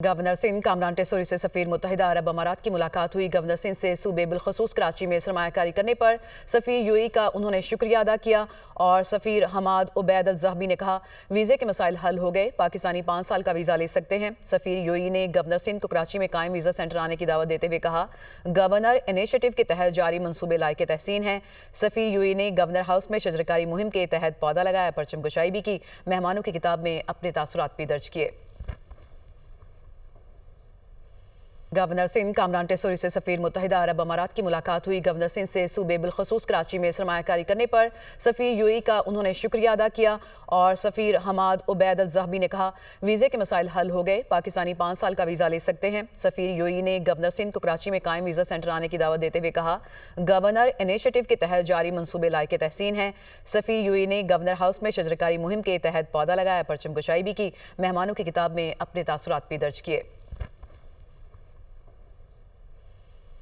Governor Singh Kamran Tessori से सफीर मुत्तहिदा अरब अमारात की मुलाकात हुई। गवर्नर सिंह से सूबे बिलखसूस कराची में सरमायाकारी करने पर सफीर यूएई का उन्होंने शुक्रिया अदा किया और सफीर हमाद उबैद अल-ज़हबी ने कहा वीज़े के मसाइल हल हो गए, पाकिस्तानी 5 साल का वीज़ा ले सकते हैं। सफीर यूएई ने गवर्नर सिंह को कराची में कायम वीज़ा सेंटर आने की दावत देते हुए कहा गवर्नर इनिशिएटिव के तहत जारी मनसूबे लायक तहसीन है। सफीर यूएई ने गवर्नर हाउस में शजरकारी मुहिम के तहत पौधा लगाया, परचम कुशाई भी की, मेहमानों की किताब में अपने तासुरात भी दर्ज किए। गवर्नर सिंह कामरान टेसोरी से सफीर मुत्तहिदा अरब अमारात की मुलाकात हुई। गवर्नर सिंह से सूबे बिलखसूस कराची में सरमायाकारी करने पर सफीर यूएई का उन्होंने शुक्रिया अदा किया और सफीर हमाद उबैद अल-ज़हबी ने कहा वीज़े के मसाइल हल हो गए, पाकिस्तानी 5 साल का वीज़ा ले सकते हैं। सफीर यूएई ने गवर्नर सिंह को कराची में कायम वीज़ा सेंटर आने की दावत देते हुए कहा गवर्नर इनिशिएटिव के तहत जारी मनसूबे लायक तहसीन है। सफीर यूएई ने गवर्नर हाउस में शजरकारी मुहिम के तहत पौधा लगाया, परचम कुशाई भी की, मेहमानों की किताब में अपने तासुरात भी दर्ज किए।